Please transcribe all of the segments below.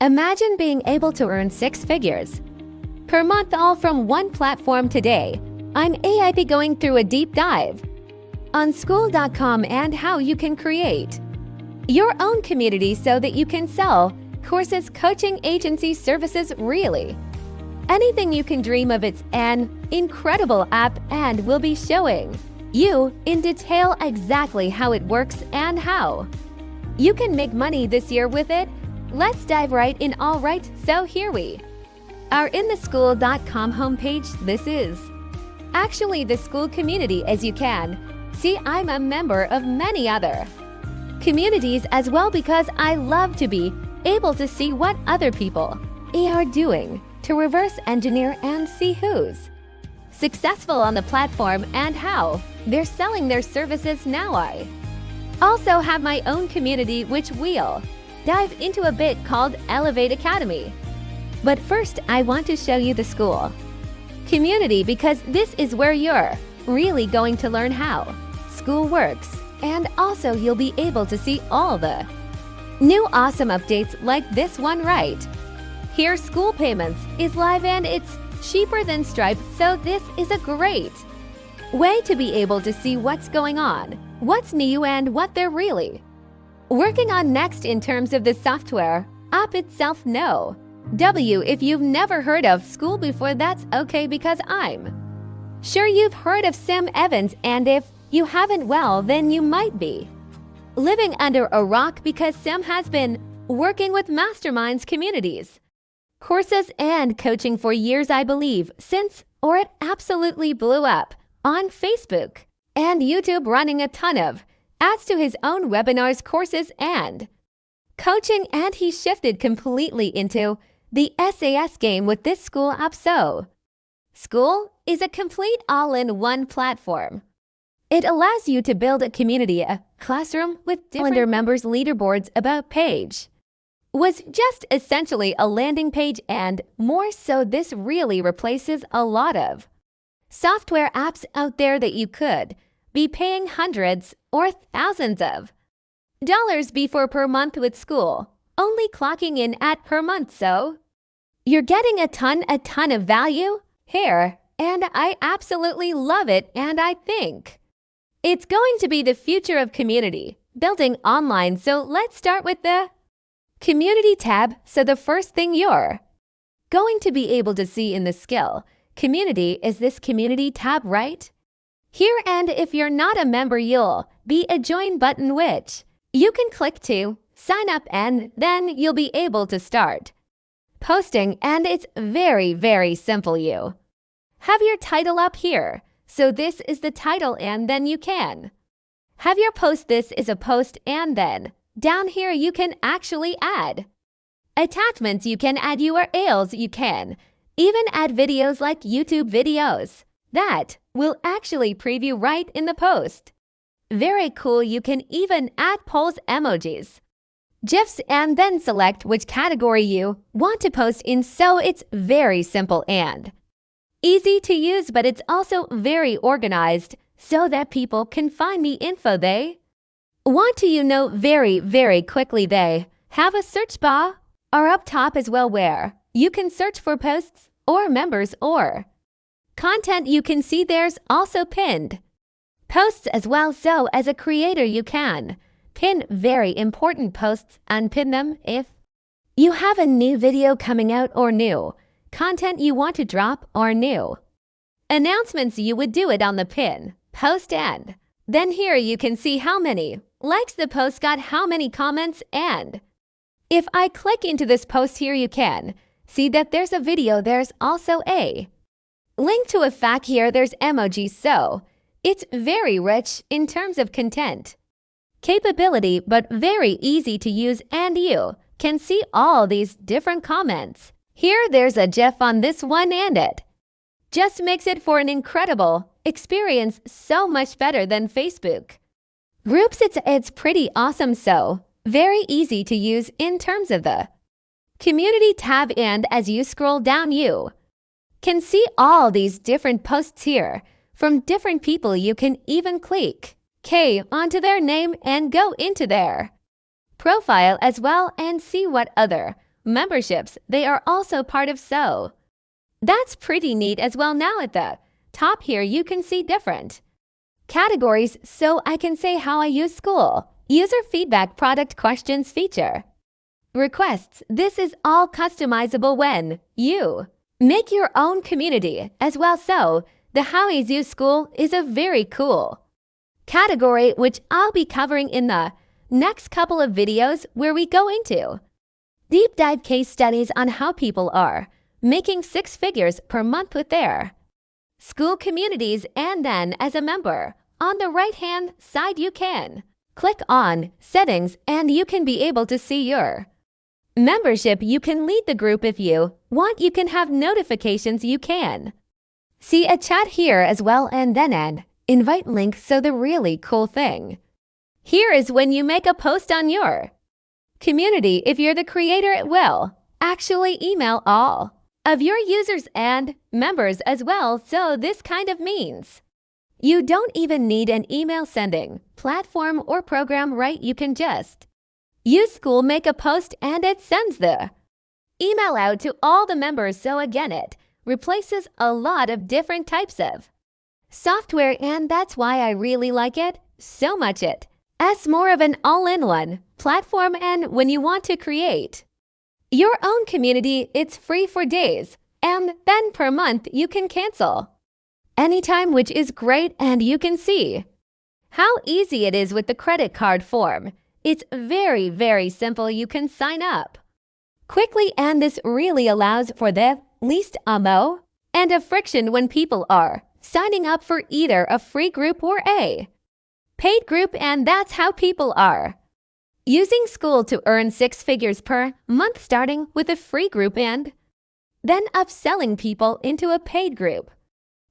Imagine being able to earn 6 figures per month all from one platform today. I'm AIP going through a deep dive on Skool.com and how you can create your own community so that you can sell courses, coaching, agency services, really. Anything you can dream of. It's an incredible app and we'll be showing you in detail exactly how it works and how you can make money this year with it. Let's dive right in. All right, so here we are in the Skool.com homepage. This is actually the Skool community. As you can see, I'm a member of many other communities as well because I love to be able to see what other people are doing to reverse engineer and see who's successful on the platform and how they're selling their services. Now I also have my own community which we'll dive into a bit called Elevate Academy. But first, I want to show you the Skool community because this is where you're really going to learn how Skool works, and also you'll be able to see all the new awesome updates like this one right here. Skool Payments is live and it's cheaper than Stripe, so this is a great way to be able to see what's going on, what's new, and what they're really working on next in terms of the software app itself. No. If you've never heard of Skool before, that's okay because I'm sure you've heard of Sam Evans, and if you haven't, well, then you might be living under a rock because Sam has been working with masterminds, communities, courses, and coaching for years, I believe, since or it absolutely blew up on Facebook and YouTube, running a ton of ads to his own webinars, courses, and coaching, and he shifted completely into the SaaS game with this Skool app. So Skool is a complete all-in-one platform. It allows you to build a community, a classroom with different members, leaderboards, about page was just essentially a landing page and more. So this really replaces a lot of software apps out there that you could be paying hundreds or thousands of dollars before per month. With Skool only clocking in at per month, so you're getting a ton of value here, and I absolutely love it, and I think it's going to be the future of community building online. So let's start with the community tab. So the first thing you're going to be able to see in the skill community is this community tab right here, and if you're not a member, you'll be a join button which you can click to sign up, and then you'll be able to start posting, and it's very simple. You have your title up here, so this is the title, and then you can have your post. This is a post, and then down here you can actually add attachments, you can add URLs, you can even add videos like YouTube videos that will actually preview right in the post. Very cool. You can even add polls, emojis, GIFs, and then select which category you want to post in. So it's very simple and easy to use, but it's also very organized so that people can find the info they want to, very quickly. They have a search bar or up top as well where you can search for posts or members or content. You can see there's also pinned posts as well. So as a creator, you can pin very important posts and pin them if you have a new video coming out or new content you want to drop or new announcements. You would do it on the pin post, and then here you can see how many likes the post got, how many comments, and if I click into this post here, you can see that there's a video, there's also a link to a fact here, there's emojis. So it's very rich in terms of content capability, but very easy to use, and you can see all these different comments. Here there's a GIF on this one, and it just makes it for an incredible experience, so much better than Facebook groups. It's pretty awesome, so very easy to use in terms of the community tab, and as you scroll down you can see all these different posts here from different people. You can even click onto their name and go into their profile as well and see what other memberships, they are also part of So. That's pretty neat as well. Now at the top here, you can see different categories, so I can say how I use Skool. User feedback, product questions, feature requests. This is all customizable when you make your own community as well. So the how I use Skool is a very cool category, which I'll be covering in the next couple of videos, where we go into deep dive case studies on how people are making 6 figures per month with their Skool communities. And then as a member, on the right hand side you can click on settings and you can be able to see your membership. You can lead the group if you want. You can have notifications. You can see a chat here as well, and then an invite link. So the really cool thing here is when you make a post on your community, if you're the creator, it will actually email all of your users and members as well. So this kind of means you don't even need an email sending platform or program, right? You can just use Skool, make a post, and it sends the email out to all the members. So again, it replaces a lot of different types of software, and that's why I really like it so much. It's more of an all-in-one platform, and when you want to create your own community, it's free for days, and then per month you can cancel anytime, which is great. And you can see how easy it is with the credit card form. It's very, very simple. You can sign up quickly, and this really allows for the least ammo and a friction when people are signing up for either a free group or a paid group. And that's how people are using Skool to earn 6 figures per month, starting with a free group and then upselling people into a paid group.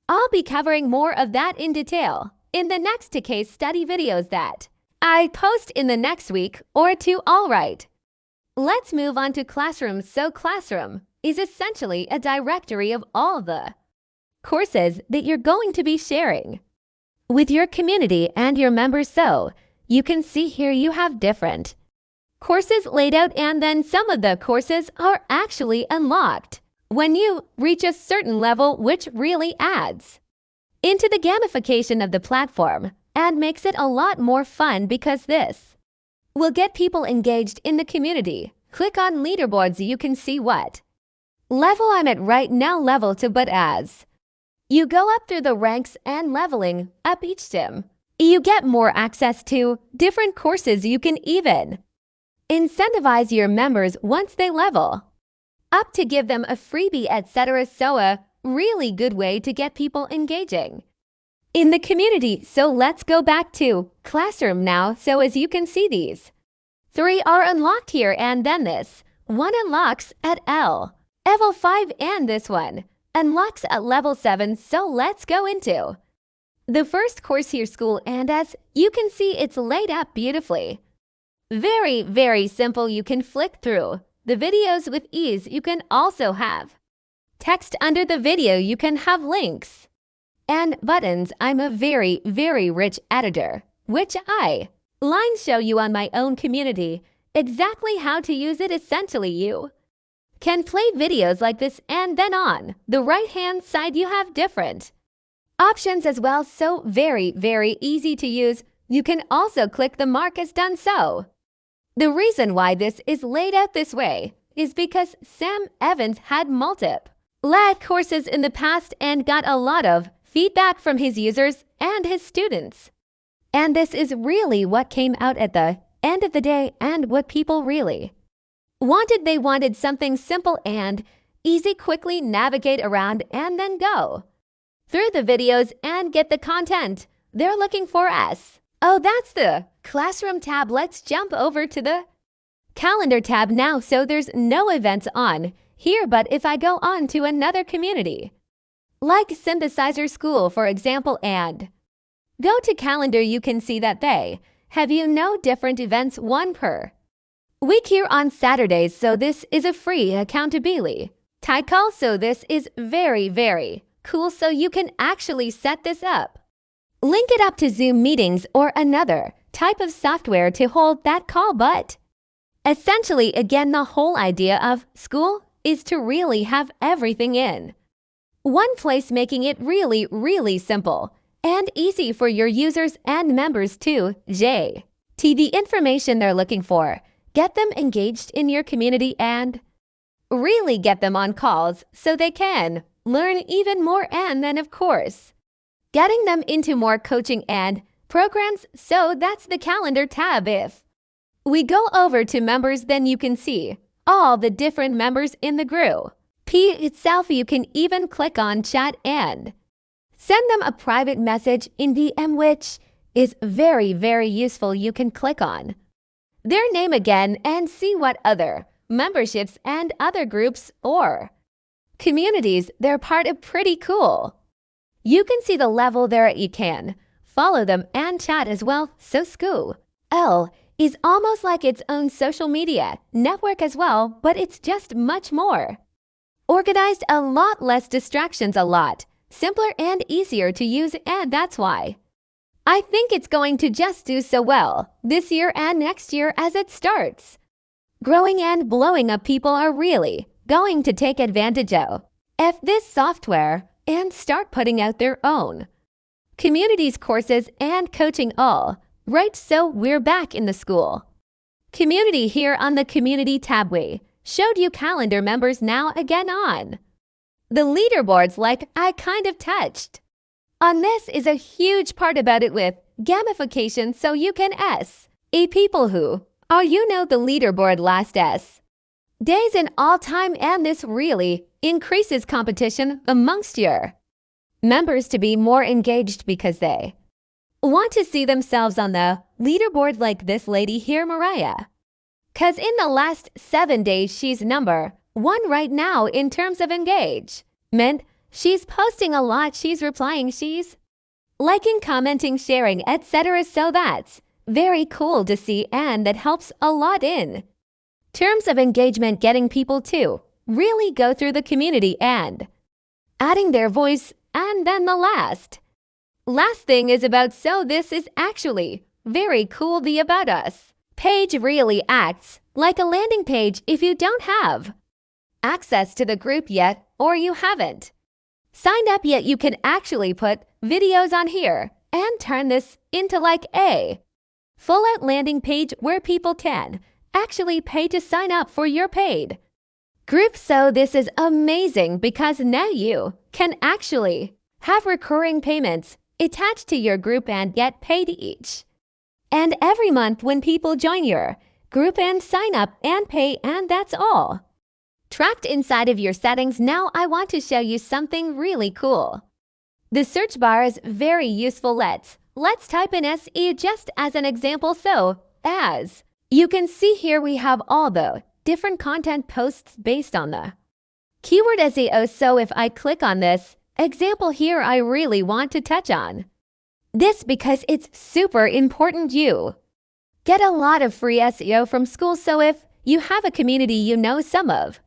I'll be covering more of that in detail in the next case study videos that I post in the next week or two. All right, let's move on to Classroom. So Classroom is essentially a directory of all the courses that you're going to be sharing with your community and your members. So you can see here you have different courses laid out, and then some of the courses are actually unlocked when you reach a certain level, which really adds into the gamification of the platform and makes it a lot more fun, because this will get people engaged in the community. Click on leaderboards. You can see what level I'm at right now, level 2, but as you go up through the ranks and leveling up each sim, you get more access to different courses. You can even incentivize your members once they level up to give them a freebie, etc. So a really good way to get people engaging in the community. So let's go back to Classroom now. So as you can see, these 3 are unlocked here, and then this one unlocks at level 5, and this one unlocks at level 7. So let's go into the first course here, Skool, and as you can see, it's laid up beautifully. Very, very simple. You can flick through the videos with ease. You can also have text under the video. You can have links and buttons. I'm a very, very rich editor, which I show you on my own community exactly how to use it. Essentially, you can play videos like this, and then on the right-hand side, you have different options as well. So very, very easy to use. You can also click the mark as done. So the reason why this is laid out this way is because Sam Evans had multiple courses in the past and got a lot of feedback from his users and his students. And this is really what came out at the end of the day, and what people really wanted. They wanted something simple and easy, quickly navigate around and then go through the videos and get the content they're looking for. Oh, that's the Classroom tab. Let's jump over to the Calendar tab now. So there's no events on here, but if I go on to another community like Synthesizer Skool, for example, and go to Calendar, you can see that they have different events, one per week here on Saturdays. So this is a free accountability type call. So this is very, very cool. So you can actually set this up, link it up to Zoom meetings or another type of software to hold that call, but Essentially, again, the whole idea of Skool is to really have everything in one place, making it really, really simple and easy for your users and members to get the information they're looking for, get them engaged in your community, and really get them on calls so they can learn even more, and then, of course, getting them into more coaching and programs. So that's the calendar tab. If we go over to members, then you can see all the different members in the group itself. You can even click on chat and send them a private message in DM, which is very, very useful. You can click on their name again and see what other memberships and other groups or communities they're part of. Pretty cool. You can see the level there. You can follow them and chat as well. So Skool AI is almost like its own social media network as well, but it's just much more organized, a lot less distractions, a lot simpler and easier to use, and that's why I think it's going to just do so well this year and next year as it starts growing and blowing up. People are really going to take advantage of this software and start putting out their own communities, courses, and coaching all right. So we're back in the Skool community here on the community tab. We showed you calendar members. Now again on the leaderboards, like I kind of touched on, this is a huge part about it with gamification, so you can people who are the leaderboard last days in all time, and this really increases competition amongst your members to be more engaged because they want to see themselves on the leaderboard, like this lady here, Mariah, because in the last 7 days she's number 1 right now in terms of engagement. She's posting a lot, she's replying, she's liking, commenting, sharing, etc. So that's very cool to see, and that helps a lot in terms of engagement, getting people to really go through the community and adding their voice. And then the last thing is about, so this is actually very cool. The About Us page really acts like a landing page. If you don't have access to the group yet, or you haven't signed up yet, you can actually put videos on here and turn this into like a full-out landing page where people can actually pay to sign up for your paid group. So this is amazing because now you can actually have recurring payments attached to your group and get paid each and every month when people join your group and sign up and pay, and that's all tracked inside of your settings. Now I want to show you something really cool. The search bar is very useful. Let's type in SE just as an example. So as you can see here, we have all the different content posts based on the keyword SEO. So if I click on this example here, I really want to touch on this because it's super important. You get a lot of free SEO from Skool. So if you have a community, some of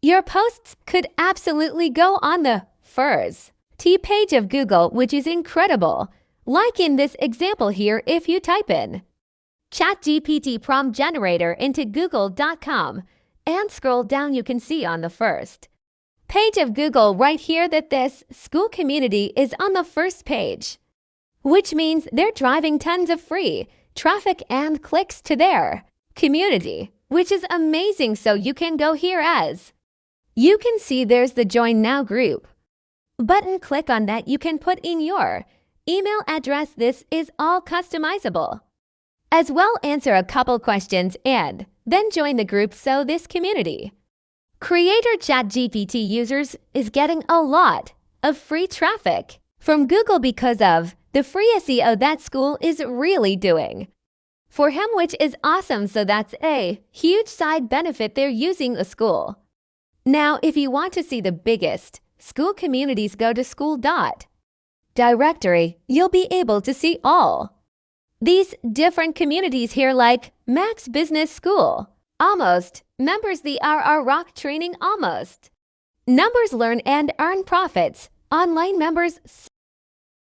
your posts could absolutely go on the first page of Google, which is incredible. Like in this example here, if you type in ChatGPT prompt generator into google.com and scroll down, you can see on the first page of Google right here that this Skool community is on the first page, which means they're driving tons of free traffic and clicks to their community, which is amazing. So you can go here, as you can see there's the Join Now group button. Click on that. You can put in your email address. This is all customizable as well. Answer a couple questions and then join the group. So this community creator ChatGPT users is getting a lot of free traffic from Google because of the free SEO that Skool is really doing for him, which is awesome. So that's a huge side benefit. They're using a Skool. Now, if you want to see the biggest Skool communities, go to Skool.directory. You'll be able to see all these different communities here, like Max Business School, Almost Members, the RR Rock Training, Almost Numbers, Learn and Earn Profits, Online Members.